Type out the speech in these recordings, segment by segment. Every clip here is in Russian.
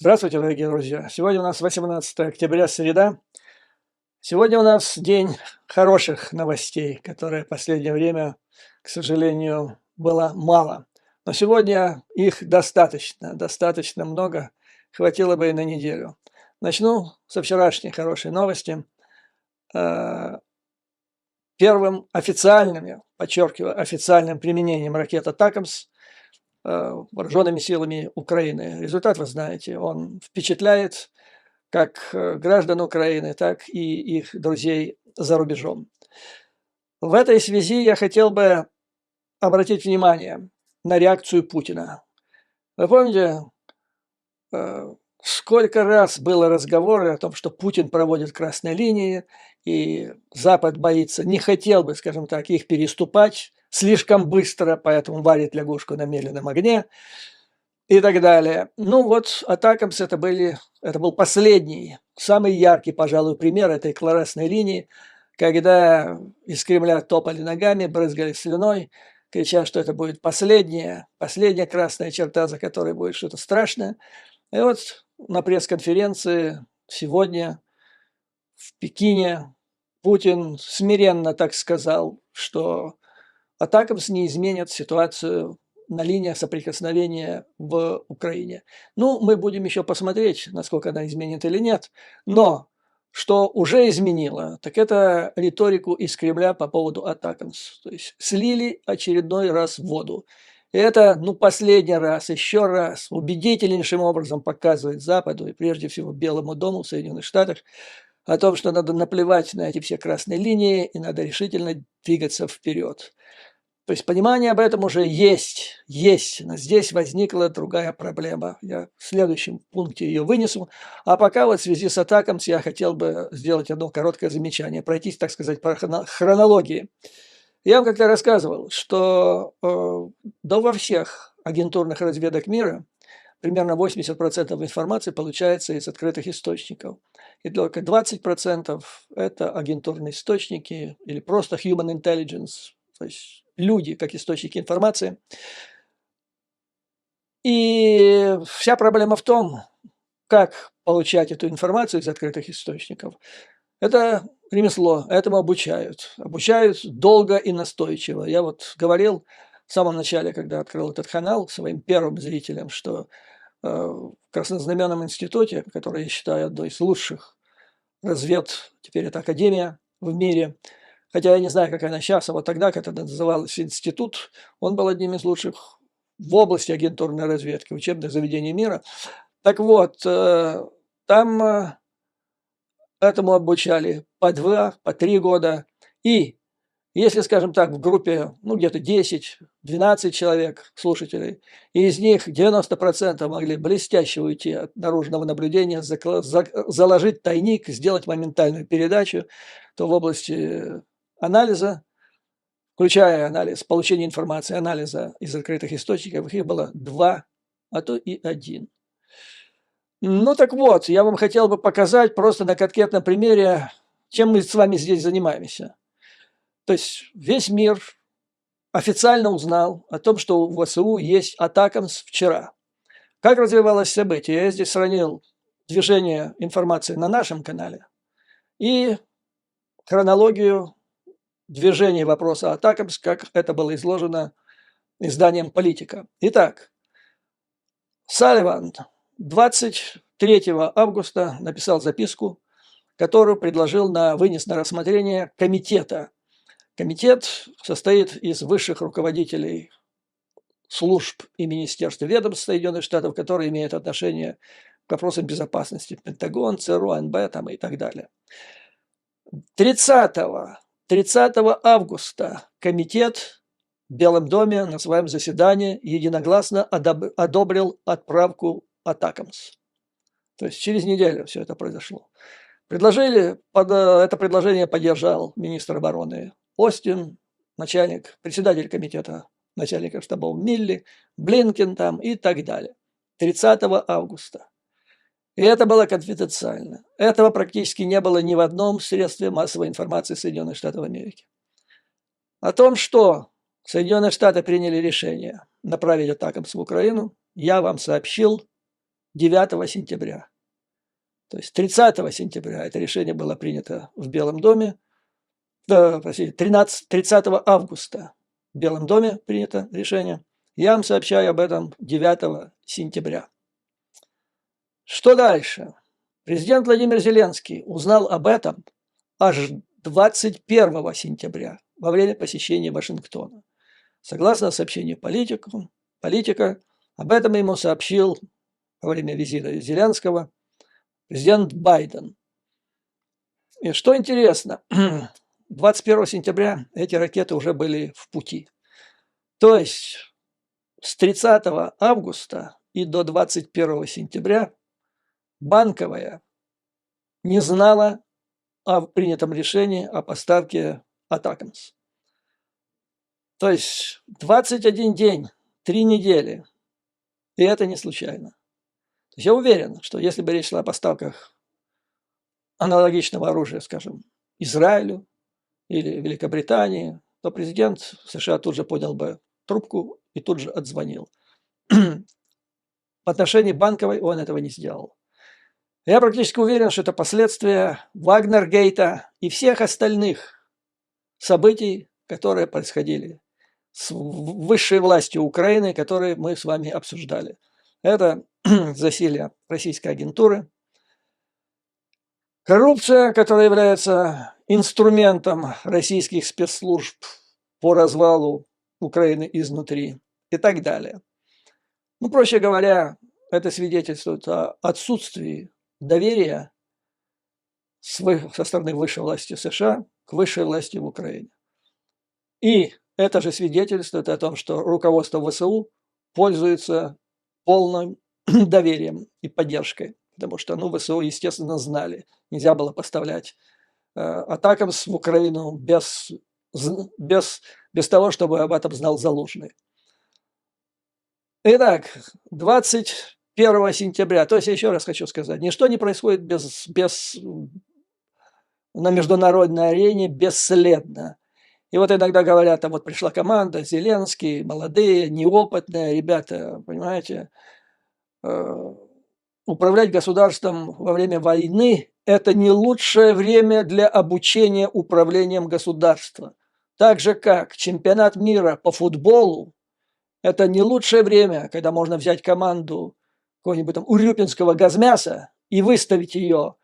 Здравствуйте, дорогие друзья! Сегодня у нас 18 октября, среда. Сегодня у нас день хороших новостей, которые в последнее время, к сожалению, было мало. Но сегодня их достаточно много, хватило бы и на неделю. Начну со вчерашней хорошей новости. Э, Первым официальным, подчеркиваю, официальным применением ракет «Атакамс» вооруженными силами Украины. Результат вы знаете, он впечатляет как граждан Украины, так и их друзей за рубежом. В этой связи я хотел бы обратить внимание на реакцию Путина. Вы помните, сколько раз было разговоры о том, что Путин проводит красные линии, и Запад боится, не хотел бы, скажем так, их переступать слишком быстро, поэтому варит лягушку на медленном огне и так далее. Ну вот, «Атакамс» это был последний, самый яркий, пожалуй, пример этой красной линии, когда из Кремля топали ногами, брызгали слюной, крича, что это будет последняя красная черта, за которой будет что-то страшное. И вот на пресс-конференции сегодня в Пекине Путин смиренно так сказал, что «Атакамс» не изменит ситуацию на линиях соприкосновения в Украине. Ну, мы будем еще посмотреть, насколько она изменит или нет. Но что уже изменило, так это риторику из Кремля по поводу «Атакамс». То есть слили очередной раз в воду. И это, последний раз, еще раз, убедительнейшим образом показывает Западу и прежде всего Белому дому в Соединенных Штатах о том, что надо наплевать на эти все красные линии и надо решительно двигаться вперед. То есть понимание об этом уже есть, но здесь возникла другая проблема. Я в следующем пункте ее вынесу. А пока вот в связи с «Атакамс» я хотел бы сделать одно короткое замечание, пройтись, так сказать, по хронологии. Я вам как-то рассказывал, что да во всех агентурных разведок мира примерно 80% информации получается из открытых источников. И только 20% это агентурные источники или просто human intelligence, то есть люди как источники информации. И вся проблема в том, как получать эту информацию из открытых источников. Это ремесло, этому обучают. Обучают долго и настойчиво. Я вот говорил в самом начале, когда открыл этот канал, своим первым зрителям, что в Краснознаменном институте, который я считаю одной из лучших развед, теперь это академия в мире, хотя я не знаю, как она сейчас, а вот тогда, когда это назывался институт, он был одним из лучших в области агентурной разведки, учебных заведений мира. Так вот, там этому обучали по 2, по 3 года. И если, скажем так, в группе, где-то 10-12 человек, слушателей, и из них 90% могли блестяще уйти от наружного наблюдения, заложить тайник, сделать моментальную передачу, то в области анализа, включая анализ, получения информации, анализа из открытых источников, их было 2, а то и 1. Ну так вот, я вам хотел бы показать просто на конкретном примере, чем мы с вами здесь занимаемся. То есть весь мир официально узнал о том, что у ВСУ есть «Атакамс» вчера. Как развивалось событие? Я здесь сравнил движение информации на нашем канале и хронологию движения вопроса «Атакамс», как это было изложено изданием «Политика». Итак, Салливан 23 августа написал записку, которую предложил вынес на рассмотрение комитета. Комитет состоит из высших руководителей служб и министерств и ведомств Соединенных Штатов, которые имеют отношение к вопросам безопасности. Пентагон, ЦРУ, АНБ и так далее. 30 августа комитет в Белом доме на своем заседании единогласно одобрил отправку «Атакамс». То есть через неделю все это произошло. Это предложение поддержал министр обороны Остин, председатель комитета начальника штабов Милли, Блинкен и так далее. 30 августа. И это было конфиденциально. Этого практически не было ни в одном средстве массовой информации Соединенных Штатов Америки. О том, что Соединенные Штаты приняли решение направить «Атакамс» в Украину, я вам сообщил 9 сентября. То есть 30 сентября это решение было принято в Белом доме, простите, 30 августа в Белом доме принято решение. Я вам сообщаю об этом 9 сентября. Что дальше? Президент Владимир Зеленский узнал об этом аж 21 сентября во время посещения Вашингтона. Согласно сообщению политика, об этом ему сообщил во время визита Зеленского президент Байден. И что интересно, 21 сентября эти ракеты уже были в пути. То есть с 30 августа и до 21 сентября Банковая не знала о принятом решении о поставке Атакамс. То есть 21 день, 3 недели. И это не случайно. То есть я уверен, что если бы речь шла о поставках аналогичного оружия, скажем, Израилю или Великобритании, то президент США тут же поднял бы трубку и тут же отзвонил. В отношении Банковой он этого не сделал. Я практически уверен, что это последствия Вагнергейта и всех остальных событий, которые происходили с высшей властью Украины, которые мы с вами обсуждали. Это засилье российской агентуры, коррупция, которая является инструментом российских спецслужб по развалу Украины изнутри и так далее. Ну, проще говоря, это свидетельствует о отсутствии доверия со стороны высшей власти США к высшей власти в Украине. И это же свидетельствует о том, что руководство ВСУ пользуется полным доверием и поддержкой, потому что ВСУ, естественно, знали, нельзя было поставлять Атакамс в Украину без того, чтобы об этом знал Залужный. Итак, 21 сентября, то есть я еще раз хочу сказать, ничто не происходит на международной арене бесследно. И вот иногда говорят, вот пришла команда, Зеленский, молодые, неопытные ребята, понимаете, управлять государством во время войны – это не лучшее время для обучения управлением государства. Так же, как чемпионат мира по футболу – это не лучшее время, когда можно взять команду какого-нибудь там урюпинского Газмяса и выставить ее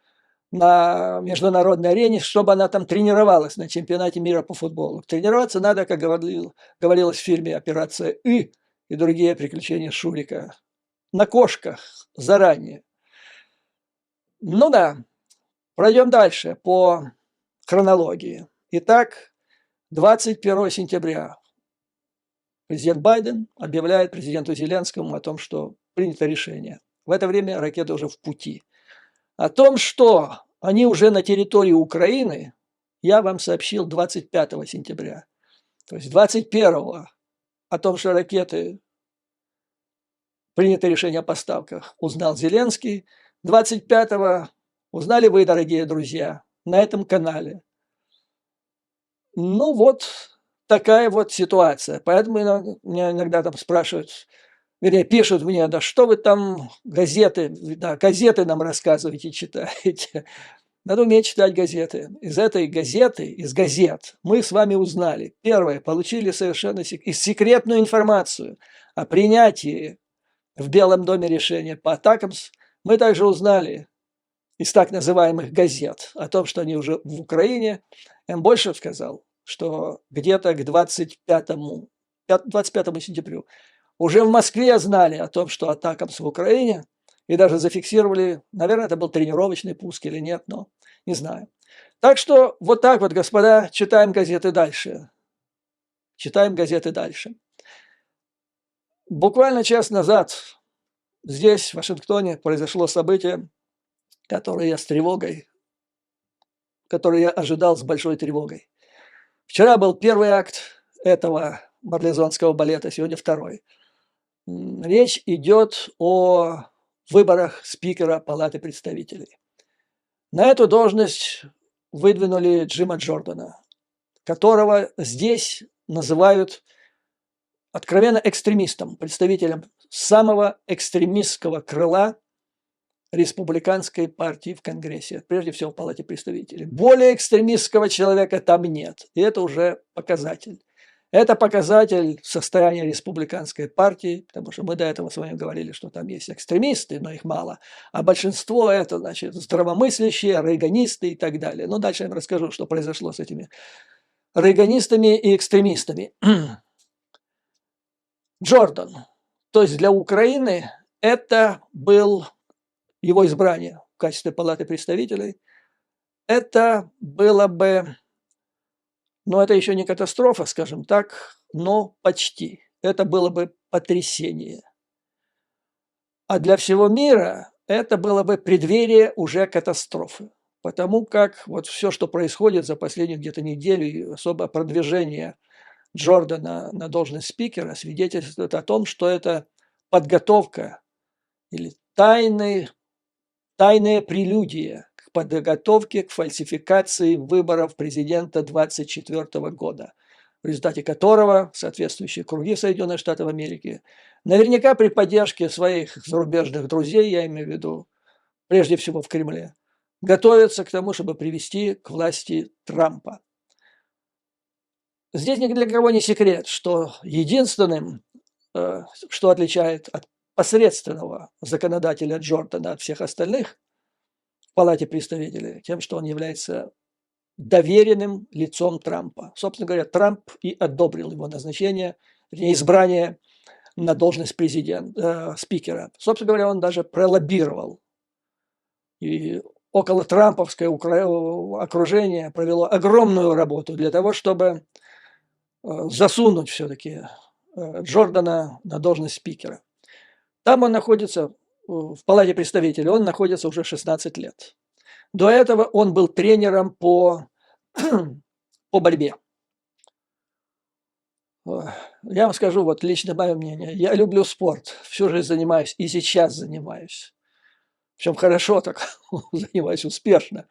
на международной арене, чтобы она там тренировалась на чемпионате мира по футболу. Тренироваться надо, как говорилось в фильме «Операция И» и другие приключения Шурика, на кошках заранее. Ну да, пройдем дальше по хронологии. Итак, 21 сентября президент Байден объявляет президенту Зеленскому о том, что принято решение. В это время ракеты уже в пути. О том, что они уже на территории Украины, я вам сообщил 25 сентября. То есть 21 о том, что ракеты, принято решение о поставках, узнал Зеленский. 25 узнали вы, дорогие друзья, на этом канале. Ну вот такая вот ситуация. Поэтому меня иногда там спрашивают, вернее, пишут мне, да что вы там газеты нам рассказываете, читаете. Надо уметь читать газеты. Из этой газеты, из газет мы с вами узнали. Первое, получили совершенно секретную информацию о принятии в Белом доме решения по Атакамс. Мы также узнали из так называемых газет о том, что они уже в Украине. Я больше сказал, что где-то к 25 сентябрю уже в Москве знали о том, что Атакамс в Украине, и даже зафиксировали, наверное, это был тренировочный пуск или нет, но не знаю. Так что вот так вот, господа, читаем газеты дальше. Читаем газеты дальше. Буквально час назад здесь, в Вашингтоне, произошло событие, которое я ожидал с большой тревогой. Вчера был первый акт этого марлезонского балета, сегодня второй. Речь идет о выборах спикера Палаты представителей. На эту должность выдвинули Джима Джордана, которого здесь называют откровенно экстремистом, представителем самого экстремистского крыла республиканской партии в Конгрессе, прежде всего в Палате представителей. Более экстремистского человека там нет, и это уже показатель. Это показатель состояния республиканской партии, потому что мы до этого с вами говорили, что там есть экстремисты, но их мало, а большинство это, значит, здравомыслящие, рейганисты и так далее. Но дальше я вам расскажу, что произошло с этими рейганистами и экстремистами. Джордан, то есть для Украины это был его избрание в качестве Палаты представителей, это было бы, ну это еще не катастрофа, скажем так, но почти. Это было бы потрясение. А для всего мира это было бы преддверие уже катастрофы. Потому как вот все, что происходит за последнюю где-то неделю, и особо продвижение Джордана на должность спикера, свидетельствует о том, что это подготовка или тайная прелюдия к подготовке к фальсификации выборов президента 2024 года, в результате которого соответствующие круги Соединенных Штатов Америки, наверняка при поддержке своих зарубежных друзей, я имею в виду прежде всего в Кремле, готовятся к тому, чтобы привести к власти Трампа. Здесь ни для кого не секрет, что единственным, что отличает от посредственного законодателя Джордана от всех остальных в Палате представителей, тем, что он является доверенным лицом Трампа. Собственно говоря, Трамп и одобрил его назначение, избрание на должность спикера. Собственно говоря, он даже пролоббировал. И около трамповское окружение провело огромную работу для того, чтобы засунуть все-таки Джордана на должность спикера. Там он находится, в Палате представителей, он находится уже 16 лет. До этого он был тренером по борьбе. Я вам скажу, вот лично мое мнение, я люблю спорт, всю жизнь занимаюсь и сейчас занимаюсь. Причем хорошо так, занимаюсь успешно.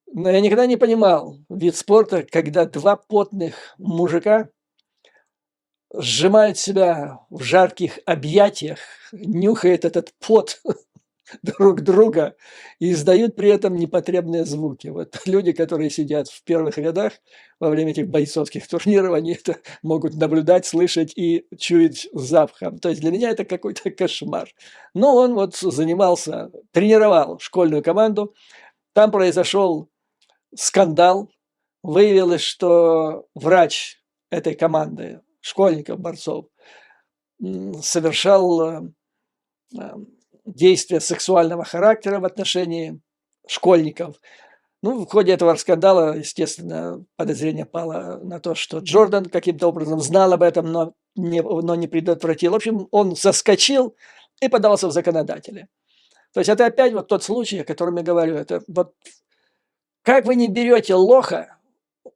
Но я никогда не понимал вид спорта, когда два потных мужика сжимают себя в жарких объятиях, нюхают этот пот друг друга и издают при этом непотребные звуки. Вот люди, которые сидят в первых рядах во время этих бойцовских турниров, они это могут наблюдать, слышать и чуять запахом. То есть для меня это какой-то кошмар. Но он вот занимался, тренировал школьную команду. Там произошел скандал. Выявилось, что врач этой команды, школьников, борцов, совершал действия сексуального характера в отношении школьников. Ну, в ходе этого скандала, естественно, подозрение пало на то, что Джордан каким-то образом знал об этом, но не предотвратил. В общем, он соскочил и подался в законодатели. То есть это опять вот тот случай, о котором я говорю. Это вот как вы не берете лоха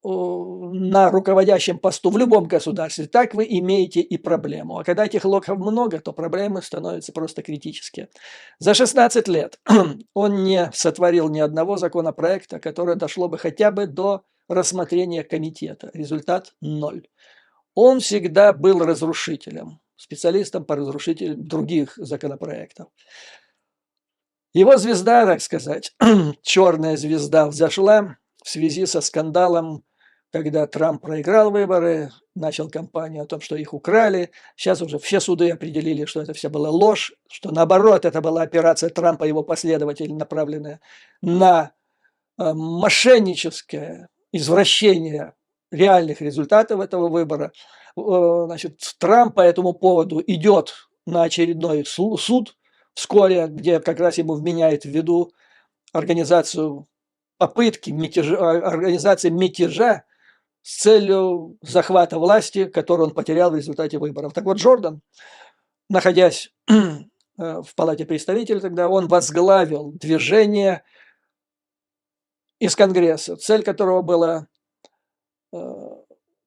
на руководящем посту в любом государстве, так вы имеете и проблему. А когда этих лохов много, то проблемы становятся просто критические. За 16 лет он не сотворил ни одного законопроекта, которое дошло бы хотя бы до рассмотрения комитета. Результат – 0. Он всегда был разрушителем, специалистом по разрушителю других законопроектов. Его звезда, так сказать, черная звезда, взошла в связи со скандалом, когда Трамп проиграл выборы, начал кампанию о том, что их украли. Сейчас уже все суды определили, что это все была ложь, что наоборот, это была операция Трампа и его последователей, направленная на мошенническое извращение реальных результатов этого выбора. Значит, Трамп по этому поводу идет на очередной суд вскоре, где как раз ему вменяют в виду организацию попытки организации мятежа с целью захвата власти, которую он потерял в результате выборов. Так вот, Джордан, находясь в Палате представителей, тогда он возглавил движение из Конгресса, цель которого была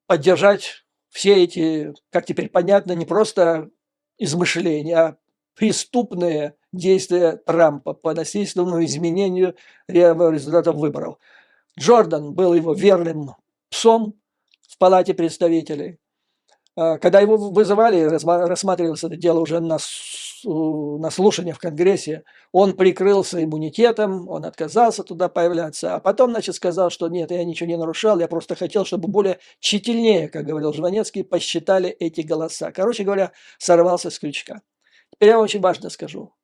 поддержать все эти, как теперь понятно, не просто измышления, а преступные действия Трампа по насильственному изменению результатов выборов. Джордан был его верным псом в Палате представителей. Когда его вызывали, рассматривалось это дело уже на на слушание в Конгрессе, он прикрылся иммунитетом, он отказался туда появляться, а потом, значит, сказал, что нет, я ничего не нарушал, я просто хотел, чтобы более тщательнее, как говорил Жванецкий, посчитали эти голоса. Короче говоря, сорвался с крючка. Теперь я очень важно скажу.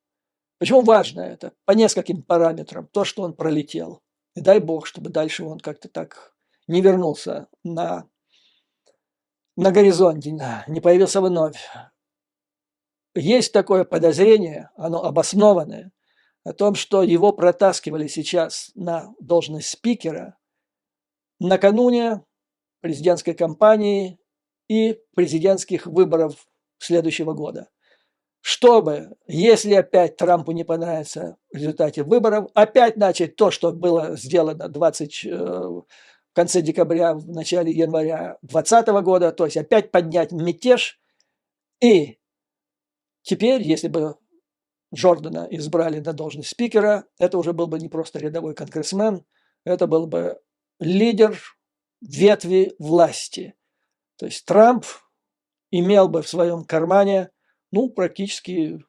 Почему важно это? По нескольким параметрам. То, что он пролетел. И дай бог, чтобы дальше он как-то так не вернулся на горизонте, не появился вновь. Есть такое подозрение, оно обоснованное, о том, что его протаскивали сейчас на должность спикера накануне президентской кампании и президентских выборов следующего года. Чтобы, если опять Трампу не понравится в результате выборов, опять начать то, что было сделано в конце декабря, в начале января 2020 года, то есть опять поднять мятеж. И теперь, если бы Джордана избрали на должность спикера, это уже был бы не просто рядовой конгрессмен, это был бы лидер ветви власти. То есть Трамп имел бы в своем кармане практически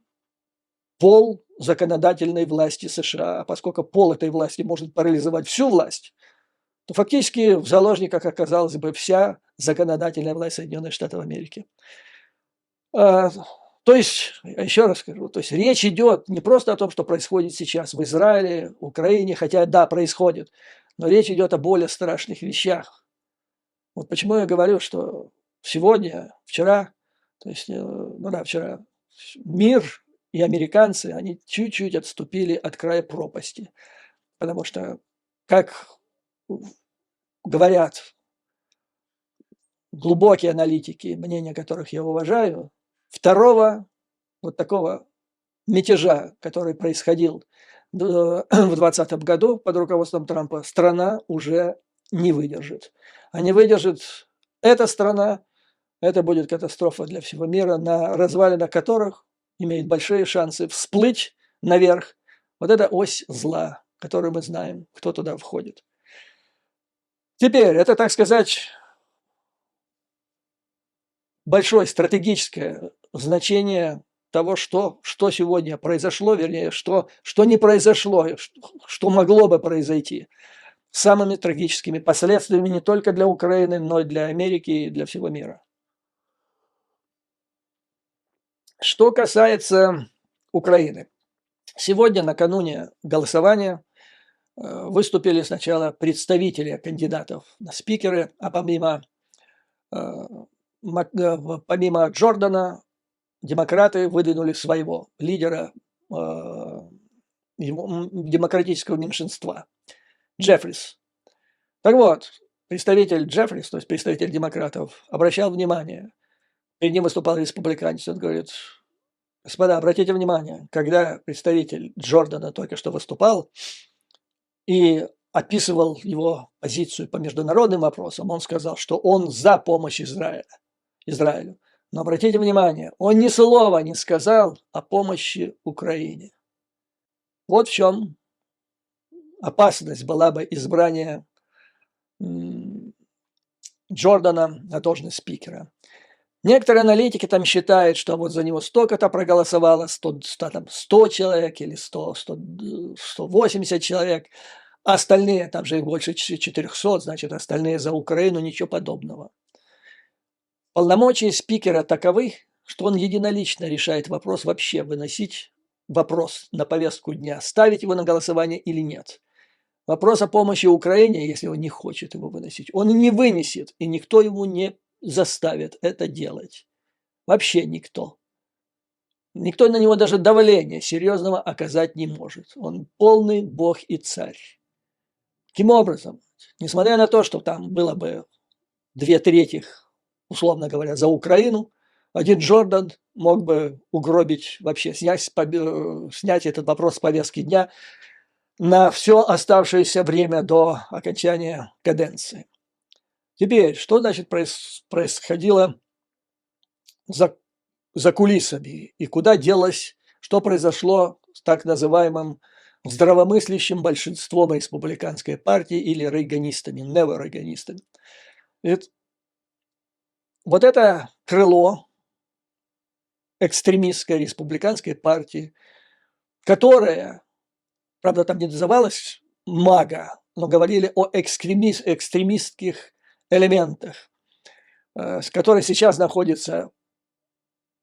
пол законодательной власти США. А поскольку пол этой власти может парализовать всю власть, то фактически в заложниках оказалась бы вся законодательная власть Соединенных Штатов Америки. То есть, еще раз скажу, то есть речь идет не просто о том, что происходит сейчас в Израиле, Украине, хотя да, происходит, но речь идет о более страшных вещах. Вот почему я говорю, что вчера, то есть, вчера мир и американцы, они чуть-чуть отступили от края пропасти. Потому что, как говорят глубокие аналитики, мнения которых я уважаю, второго вот такого мятежа, который происходил в 2020 году под руководством Трампа, страна уже не выдержит. А не выдержит эта страна, это будет катастрофа для всего мира, на развалинах которых имеет большие шансы всплыть наверх. Вот это ось зла, которую мы знаем, кто туда входит. Теперь, это, так сказать, большое стратегическое значение того, что сегодня произошло, вернее, что не произошло, что могло бы произойти. С самыми трагическими последствиями не только для Украины, но и для Америки и для всего мира. Что касается Украины. Сегодня, накануне голосования, выступили сначала представители кандидатов на спикеры, а помимо Джордана, демократы выдвинули своего лидера демократического меньшинства Джеффрис. Так вот, представитель Джеффрис, то есть представитель демократов, обращал внимание, перед ним выступал республиканец, он говорит: господа, обратите внимание, когда представитель Джордана только что выступал и описывал его позицию по международным вопросам, он сказал, что он за помощь Израилю. Но обратите внимание, он ни слова не сказал о помощи Украине. Вот в чем опасность была бы избрания Джордана на должность спикера. Некоторые аналитики там считают, что вот за него столько-то проголосовало, 100 человек или 180 человек, а остальные, там же их больше 400, значит, остальные за Украину, ничего подобного. Полномочия спикера таковы, что он единолично решает вопрос вообще выносить вопрос на повестку дня, ставить его на голосование или нет. Вопрос о помощи Украине, если он не хочет его выносить, он не вынесет, и никто ему не заставит это делать. Вообще никто. Никто на него даже давления серьезного оказать не может. Он полный бог и царь. Таким образом, несмотря на то, что там было бы 2/3, условно говоря, за Украину, один Джордан мог бы угробить вообще, снять этот вопрос с повестки дня на все оставшееся время до окончания каденции. Теперь, что значит происходило за кулисами и куда делось, что произошло с так называемым здравомыслящим большинством республиканской партии или рейганистами, неорейганистами. Вот это крыло экстремистской республиканской партии, которая, правда, там не называлась МАГА, но говорили о экстремистских элементах, с которой сейчас находится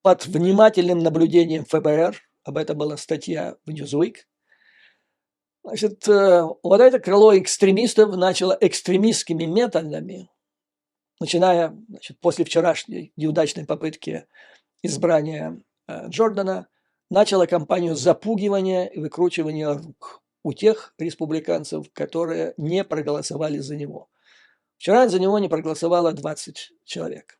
под внимательным наблюдением ФБР. Об этом была статья в Newsweek. Значит, вот это крыло экстремистов начало экстремистскими методами, начиная, значит, после вчерашней неудачной попытки избрания Джордана, начало кампанию запугивания и выкручивания рук у тех республиканцев, которые не проголосовали за него. Вчера за него не проголосовало 20 человек.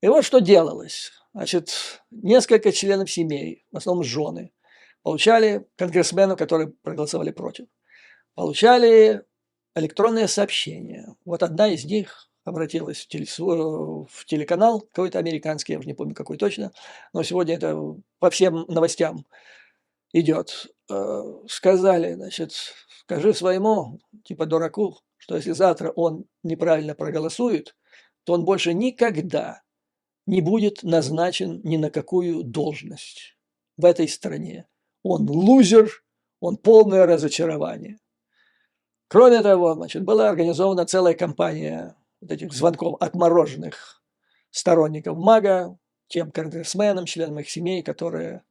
И вот что делалось. Значит, несколько членов семей, в основном жены, получали конгрессменов, которые проголосовали против, получали электронные сообщения. Вот одна из них обратилась в телеканал какой-то американский, я уже не помню какой точно, но сегодня это по всем новостям идет. Сказали, значит, скажи своему, типа дураку, что если завтра он неправильно проголосует, то он больше никогда не будет назначен ни на какую должность в этой стране. Он лузер, он полное разочарование. Кроме того, значит, была организована целая кампания вот этих звонков отмороженных сторонников МАГА, тем конгрессменам, членам их семей, которые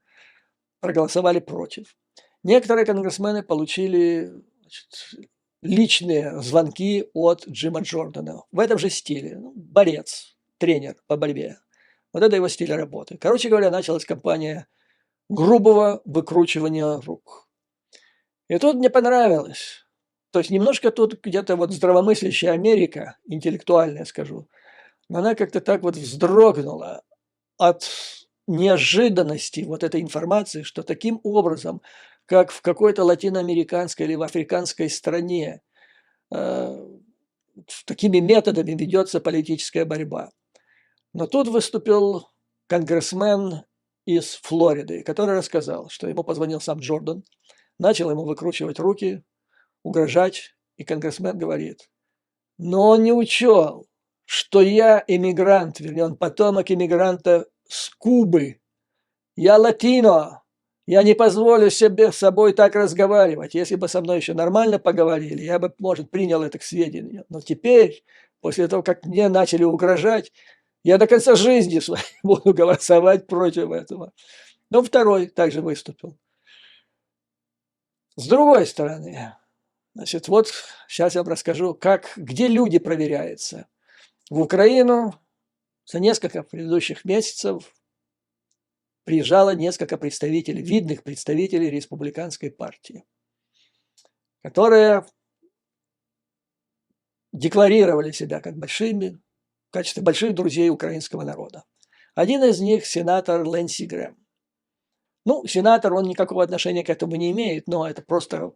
проголосовали против. Некоторые конгрессмены получили, значит, личные звонки от Джима Джордана в этом же стиле. Борец, тренер по борьбе. Вот это его стиль работы. Короче говоря, началась кампания грубого выкручивания рук. И тут мне понравилось. То есть немножко тут где-то вот здравомыслящая Америка, интеллектуальная, скажу, но она как-то так вот вздрогнула от неожиданности вот этой информации, что таким образом, как в какой-то латиноамериканской или в африканской стране, такими методами ведется политическая борьба. Но тут выступил конгрессмен из Флориды, который рассказал, что ему позвонил сам Джордан, начал ему выкручивать руки, угрожать, и конгрессмен говорит, но он не учел, что я иммигрант, вернее, он потомок иммигранта с Кубы, я латино, я не позволю себе с собой так разговаривать. Если бы со мной еще нормально поговорили, я бы, может, принял это к сведению. Но теперь, после того, как мне начали угрожать, я до конца жизни своей буду голосовать против этого. Но второй также выступил. С другой стороны, значит, вот сейчас я вам расскажу, где люди проверяются. В Украину за несколько предыдущих месяцев приезжало несколько представителей, видных представителей республиканской партии, которые декларировали себя как в качестве больших друзей украинского народа. Один из них – сенатор Линдси Грэм. Ну, сенатор, он никакого отношения к этому не имеет, но это просто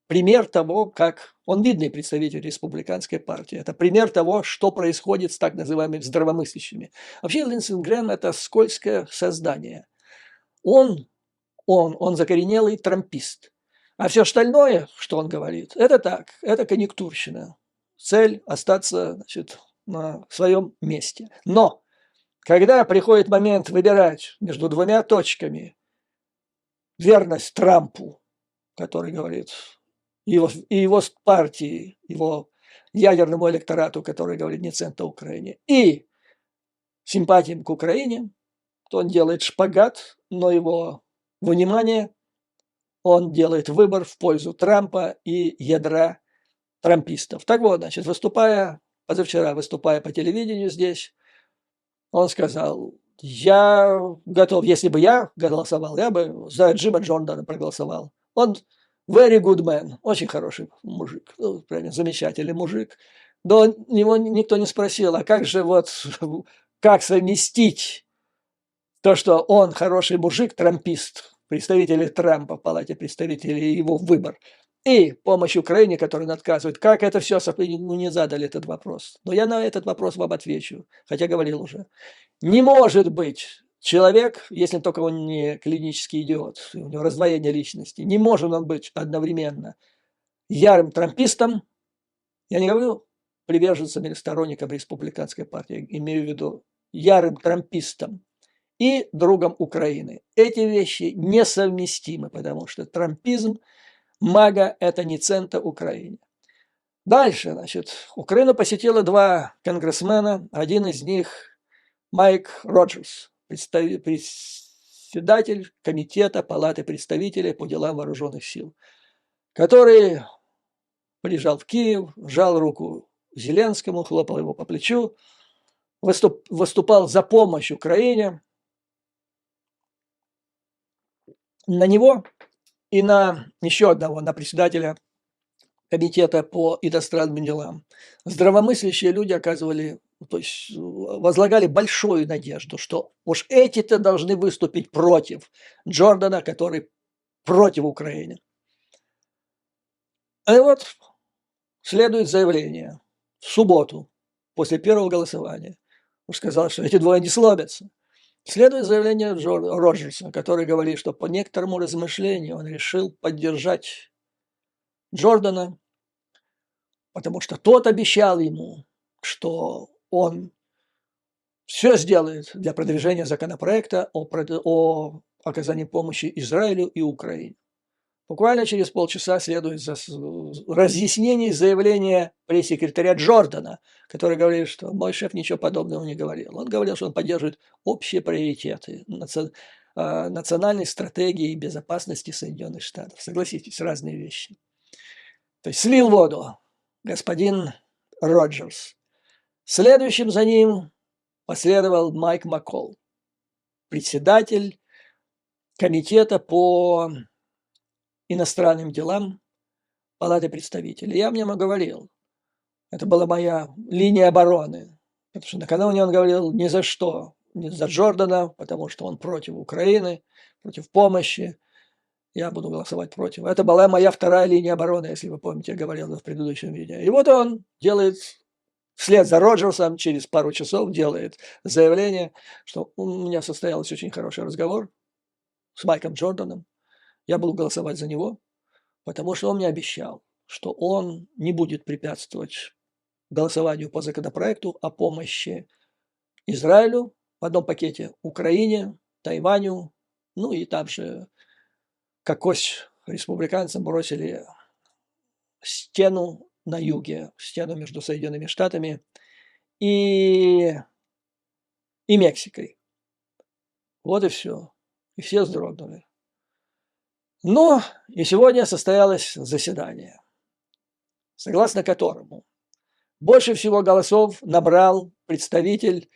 пример того, как он видный представитель республиканской партии. Это пример того, что происходит с так называемыми здравомыслящими. Вообще Линдси Грэм – это скользкое создание. Он закоренелый трампист. А все остальное, что он говорит, это так, это конъюнктурщина. Цель – остаться, значит, на своем месте. Но когда приходит момент выбирать между двумя точками верность Трампу, который говорит, и его партии, его ядерному электорату, который говорит не цента Украине, и симпатиям к Украине, то он делает шпагат, но его внимание, он делает выбор в пользу Трампа и ядра трампистов. Так вот, значит, позавчера выступая по телевидению здесь, он сказал, я готов, если бы я голосовал, я бы за Джима Джордана проголосовал. Он very good man, очень хороший мужик, прям замечательный мужик. Но его никто не спросил, а как же как совместить то, что он хороший мужик, трампист, представители Трампа в Палате представителей, его выбор, и помощь Украине, которая отказывает. Как это все не задали этот вопрос. Но я на этот вопрос вам отвечу, хотя говорил уже. Не может быть человек, если только он не клинический идиот, у него раздвоение личности, не может он быть одновременно ярым трампистом, я не говорю приверженцем или сторонником республиканской партии, имею в виду ярым трампистом, и другом Украины. Эти вещи несовместимы, потому что трампизм, МАГА – это не центр Украины. Дальше, значит, Украину посетило два конгрессмена, один из них Майк Роджерс, председатель комитета Палаты представителей по делам вооруженных сил, который приезжал в Киев, жал руку Зеленскому, хлопал его по плечу, выступал за помощь Украине. На него и на еще одного, на председателя комитета по иностранным делам, здравомыслящие люди оказывали, то есть возлагали большую надежду, что уж эти-то должны выступить против Джордана, который против Украины. И вот следует заявление в субботу, после первого голосования. Он сказал, что эти двое не сломятся. Следует заявление Роджерса, который говорит, что по некоторому размышлению он решил поддержать Джордана, потому что тот обещал ему, что он все сделает для продвижения законопроекта о оказании помощи Израилю и Украине. Буквально через полчаса следует разъяснение заявления пресс-секретаря Джордана, который говорит, что мой шеф ничего подобного не говорил. Он говорил, что он поддерживает общие приоритеты национальной стратегии безопасности Соединенных Штатов. Согласитесь, разные вещи. То есть слил воду господин Роджерс. Следующим за ним последовал Майк Маккол, председатель комитета по иностранным делам Палаты представителей. Я в нем говорил, это была моя линия обороны, потому что накануне он говорил ни за что, не за Джордана, потому что он против Украины, против помощи, я буду голосовать против. Это была моя вторая линия обороны, если вы помните, я говорил в предыдущем видео. И вот он делает, вслед за Роджерсом, через пару часов делает заявление, что у меня состоялся очень хороший разговор с Майком Джорданом. Я буду голосовать за него, потому что он мне обещал, что он не будет препятствовать голосованию по законопроекту о помощи Израилю в одном пакете, Украине, Тайваню, ну и там же, как кость республиканцам бросили стену на юге, стену между Соединенными Штатами и Мексикой. Вот и все. И все вздрогнули. Но и сегодня состоялось заседание, согласно которому больше всего голосов набрал представитель,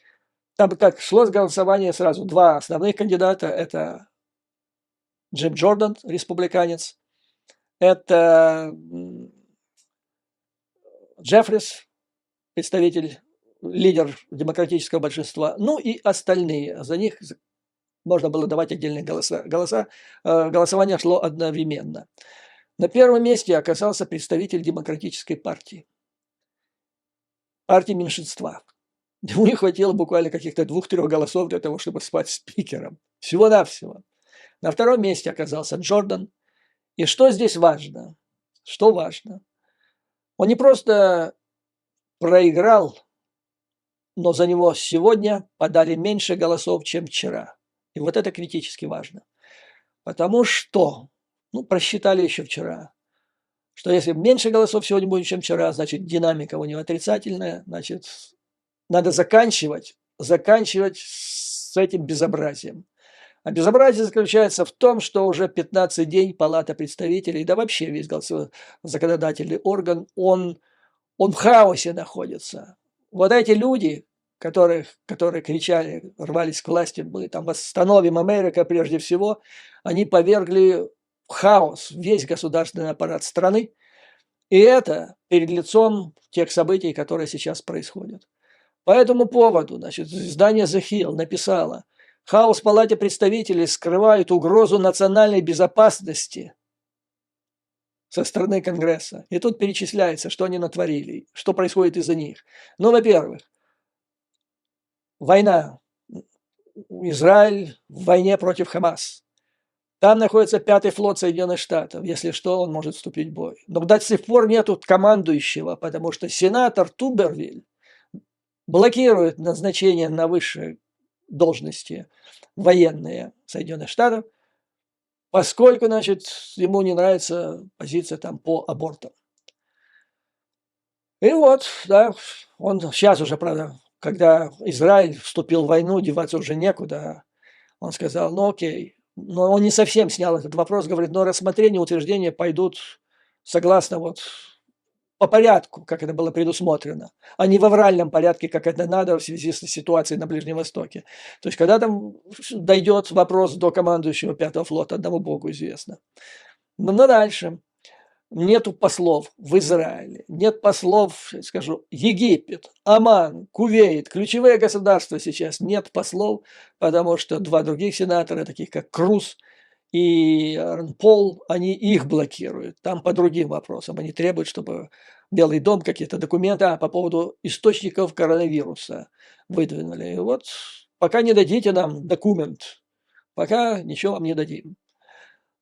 там как шло голосование сразу, два основных кандидата, это Джим Джордан, республиканец, это Джеффрис, представитель, лидер демократического большинства, ну и остальные, за них можно было давать отдельные голоса. Голосование шло одновременно. На первом месте оказался представитель демократической партии. Партии меньшинства. Ему не хватило буквально каких-то 2-3 голосов для того, чтобы стать спикером. Всего-навсего. На втором месте оказался Джордан. И что здесь важно? Что важно? Он не просто проиграл, но за него сегодня подали меньше голосов, чем вчера. И вот это критически важно. Потому что, просчитали еще вчера, что если меньше голосов сегодня будет, чем вчера, значит, динамика у него отрицательная, значит, надо заканчивать с этим безобразием. А безобразие заключается в том, что уже 15 дней Палата представителей, да вообще весь законодательный орган, он в хаосе находится. Вот эти люди, которые кричали, рвались к власти, мы там восстановим Америку прежде всего, они повергли в хаос весь государственный аппарат страны. И это перед лицом тех событий, которые сейчас происходят. По этому поводу, издание The Hill написало: хаос в Палате представителей скрывает угрозу национальной безопасности со стороны Конгресса. И тут перечисляется, что они натворили, что происходит из-за них. Во-первых, война. Израиль в войне против Хамас. Там находится 5-й флот Соединенных Штатов. Если что, он может вступить в бой. Но до сих пор нету командующего, потому что сенатор Тубервиль блокирует назначение на высшие должности военные Соединенных Штатов, поскольку, значит, ему не нравится позиция там по абортам. И вот, да, он сейчас уже, правда, когда Израиль вступил в войну, деваться уже некуда, он сказал, ну окей, но он не совсем снял этот вопрос, говорит, но рассмотрение, утверждения пойдут согласно вот по порядку, как это было предусмотрено, а не в авральном порядке, как это надо в связи с ситуацией на Ближнем Востоке. То есть, когда там дойдет вопрос до командующего 5-го флота, одному Богу известно. Но дальше. Нету послов в Израиле, нет послов, скажу, Египет, Оман, Кувейт, ключевые государства сейчас нет послов, потому что два других сенатора, таких как Круз и Пол, они их блокируют. Там по другим вопросам. Они требуют, чтобы Белый дом какие-то документы по поводу источников коронавируса выдвинули. И вот пока не дадите нам документ, пока ничего вам не дадим.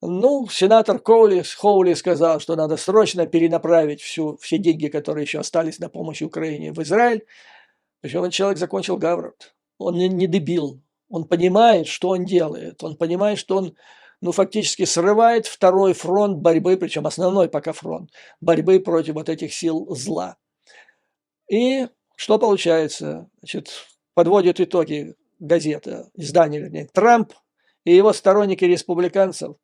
Ну, сенатор Хоули сказал, что надо срочно перенаправить все деньги, которые еще остались на помощь Украине, в Израиль. Причем этот человек закончил Гарвард. Он не дебил. Он понимает, что он делает. Он понимает, что он фактически срывает второй фронт борьбы, причем основной пока фронт борьбы против вот этих сил зла. И что получается? Значит, подводит итоги газета, издание, вернее, Трамп и его сторонники республиканцев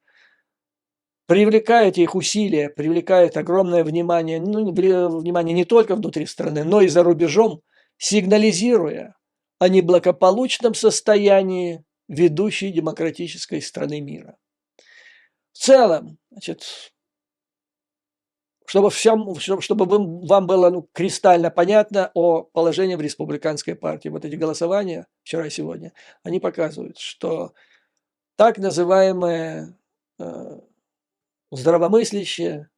привлекает их усилия, привлекает огромное внимание, внимание не только внутри страны, но и за рубежом, сигнализируя о неблагополучном состоянии ведущей демократической страны мира. В целом, значит, чтобы вам было кристально понятно о положении в республиканской партии, вот эти голосования вчера и сегодня, они показывают, что так называемые здравомыслящие,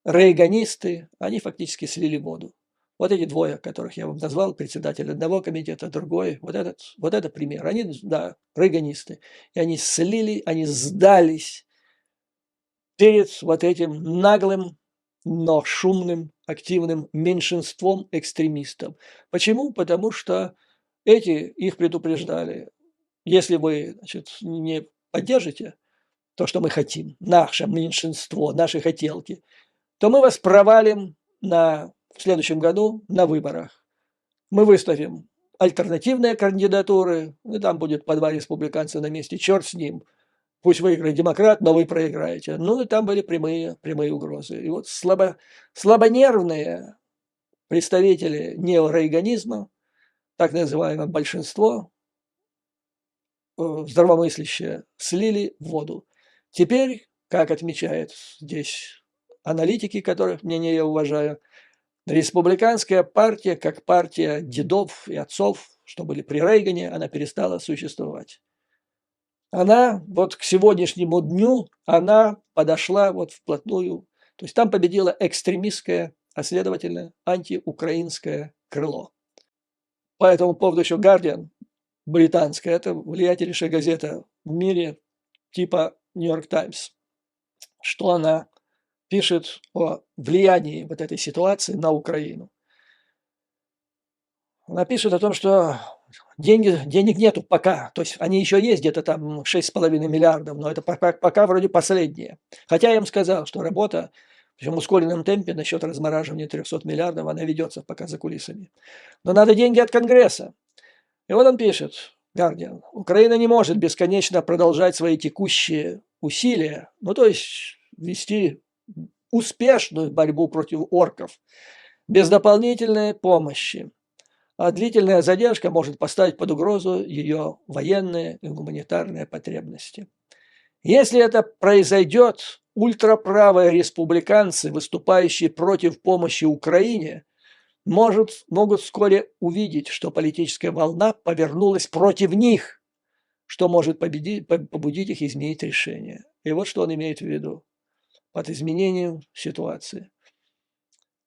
рейганисты, они фактически слили воду. Вот эти двое, которых я вам назвал, председатель одного комитета, другой, вот это пример. Они, да, рейганисты. И они слили, они сдались перед вот этим наглым, но шумным, активным меньшинством экстремистов. Почему? Потому что эти их предупреждали. Если вы, значит, не поддержите то, что мы хотим, наше меньшинство, наши хотелки, то мы вас провалим в следующем году на выборах. Мы выставим альтернативные кандидатуры, и там будет по 2 республиканца на месте, черт с ним. Пусть выиграет демократ, но вы проиграете. Ну и там были прямые угрозы. И вот слабонервные представители неорейганизма, так называемое большинство, здравомыслящие, слили воду. Теперь, как отмечают здесь аналитики, которых мнение я уважаю, республиканская партия, как партия дедов и отцов, что были при Рейгане, она перестала существовать. Она вот к сегодняшнему дню, она подошла вот вплотную, то есть там победило экстремистское, а следовательно антиукраинское крыло. По этому поводу еще Guardian, британская, это влиятельнейшая газета в мире типа Нью-Йорк Таймс, что она пишет о влиянии вот этой ситуации на Украину. Она пишет о том, что денег нету пока, то есть они еще есть где-то там 6,5 миллиардов, но это пока вроде последнее. Хотя я им сказал, что работа, причем в ускоренном темпе насчет размораживания 300 миллиардов, она ведется пока за кулисами. Но надо деньги от Конгресса. И вот он пишет, Guardian, Украина не может бесконечно продолжать свои текущие усилия, то есть вести успешную борьбу против орков без дополнительной помощи. А длительная задержка может поставить под угрозу ее военные и гуманитарные потребности. Если это произойдет, ультраправые республиканцы, выступающие против помощи Украине, могут вскоре увидеть, что политическая волна повернулась против них, что может побудить их изменить решение. И вот что он имеет в виду под изменением ситуации.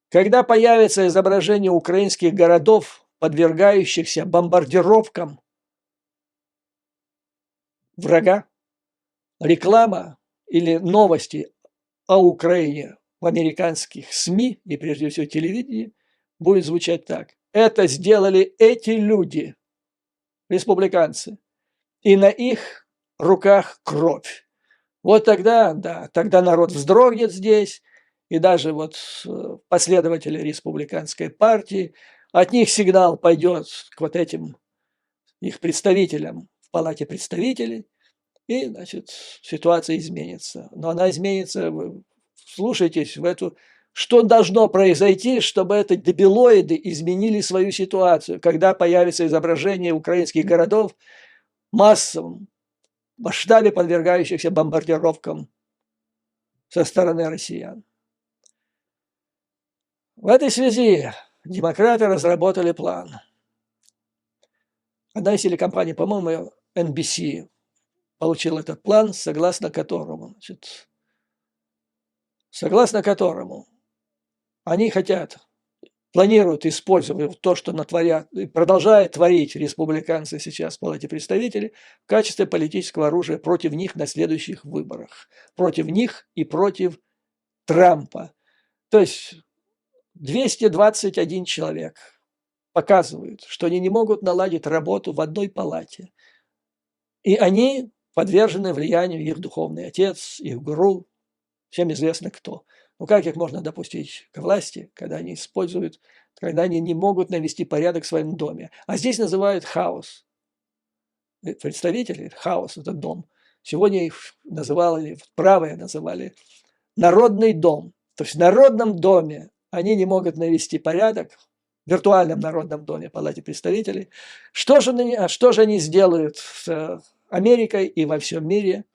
Когда появится изображение украинских городов, подвергающихся бомбардировкам врага, реклама или новости о Украине в американских СМИ и прежде всего телевидении будет звучать так. Это сделали эти люди, республиканцы. и на их руках кровь. Вот тогда, да, тогда народ вздрогнет здесь, и даже вот последователи республиканской партии, от них сигнал пойдет к вот этим их представителям в Палате представителей, и, значит, ситуация изменится. Но она изменится, слушайтесь, в эту... Что должно произойти, чтобы эти дебилоиды изменили свою ситуацию, когда появится изображение украинских городов массовым масштабе подвергающихся бомбардировкам со стороны россиян. В этой связи демократы разработали план. Одна из телекомпаний, по-моему, NBC, получил этот план, согласно которому они планируют использовать то, что натворят, и продолжают творить республиканцы сейчас в Палате представителей, в качестве политического оружия против них на следующих выборах. Против них и против Трампа. То есть 221 человек показывают, что они не могут наладить работу в одной палате. И они подвержены влиянию их духовный отец, их гуру, всем известно кто. Ну как их можно допустить к власти, когда они не могут навести порядок в своем доме? А здесь называют хаос. Представители, хаос, это дом. Сегодня их называли, правые называли, народный дом. То есть в народном доме они не могут навести порядок, в виртуальном народном доме Палате представителей. Что же они сделают с Америкой и во всем мире,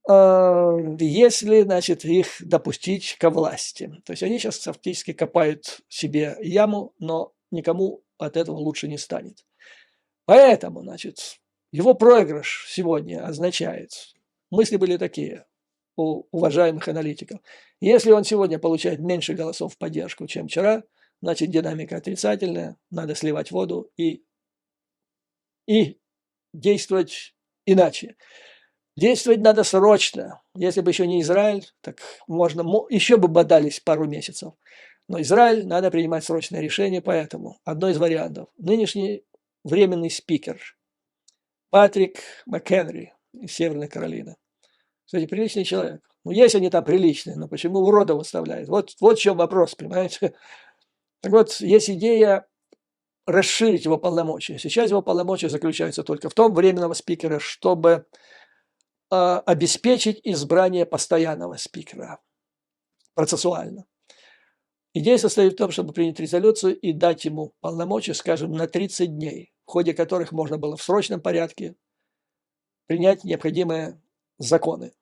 если, значит, их допустить ко власти? То есть они сейчас фактически копают себе яму, но никому от этого лучше не станет. Поэтому, значит, его проигрыш сегодня означает, мысли были такие у уважаемых аналитиков, если он сегодня получает меньше голосов в поддержку, чем вчера, значит, динамика отрицательная, надо сливать воду и действовать иначе. Действовать надо срочно. Если бы еще не Израиль, так еще бы бодались пару месяцев. Но Израиль, надо принимать срочное решение, поэтому одно из вариантов. Нынешний временный спикер Патрик МакHenry из Северной Каролины. Кстати, приличный человек. Ну, есть они там приличные, но почему уродов выставляют? Вот в чем вопрос, понимаете? Так вот, есть идея расширить его полномочия. Сейчас его полномочия заключаются только в том, временного спикера, чтобы обеспечить избрание постоянного спикера процессуально. Идея состоит в том, чтобы принять резолюцию и дать ему полномочия, скажем, на 30 дней, в ходе которых можно было в срочном порядке принять необходимые законы.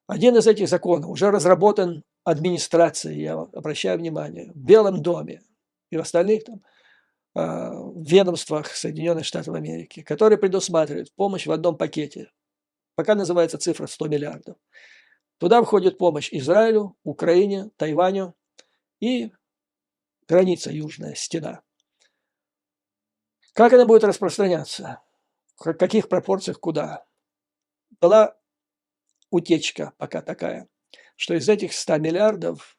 Один из этих законов уже разработан администрацией, я обращаю внимание, в Белом доме и в остальных там ведомствах Соединенных Штатов Америки, которые предусматривают помощь в одном пакете. Пока называется цифра 100 миллиардов. Туда входит помощь Израилю, Украине, Тайваню и граница южная, стена. Как она будет распространяться? В каких пропорциях, куда? Была утечка пока такая, что из этих 100 миллиардов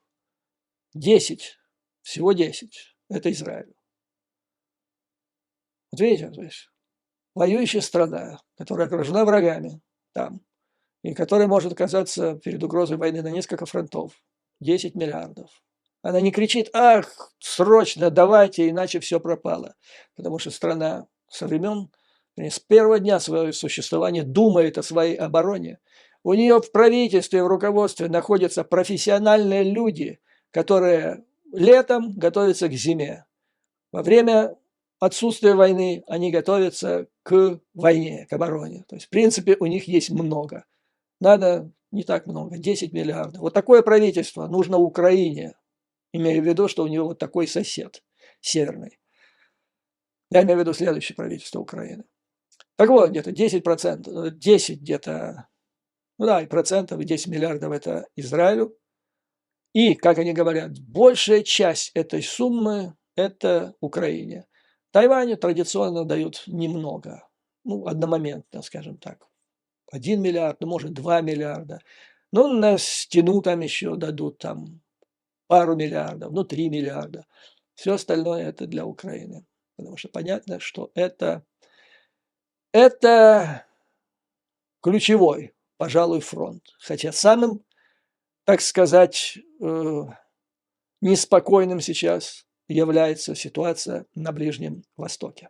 10, всего 10, это Израиль. Вот видите, то есть воюющая страна, которая окружена врагами там, и которая может оказаться перед угрозой войны на несколько фронтов, 10 миллиардов. Она не кричит: ах, срочно давайте, иначе все пропало. Потому что страна со времен, с первого дня своего существования думает о своей обороне. У нее в правительстве, в руководстве находятся профессиональные люди, которые летом готовятся к зиме. Во время отсутствия войны они готовятся к войне, к обороне. То есть, в принципе, у них есть много. Надо не так много, 10 миллиардов. Вот такое правительство нужно Украине, имея в виду, что у нее вот такой сосед северный. Я имею в виду следующее правительство Украины. Так вот, где-то 10%, 10 где-то, ну да, и процентов, и 10 миллиардов это Израилю. И, как они говорят, большая часть этой суммы это Украине. Тайваню традиционно дают немного, ну, одномоментно, скажем так. 1 миллиард, ну, может, 2 миллиарда. Ну, на стену там еще дадут там пару миллиардов, ну, 3 миллиарда. Все остальное это для Украины. Потому что понятно, что это это ключевой, пожалуй, фронт. Хотя самым, так сказать, неспокойным сейчас является ситуация на Ближнем Востоке.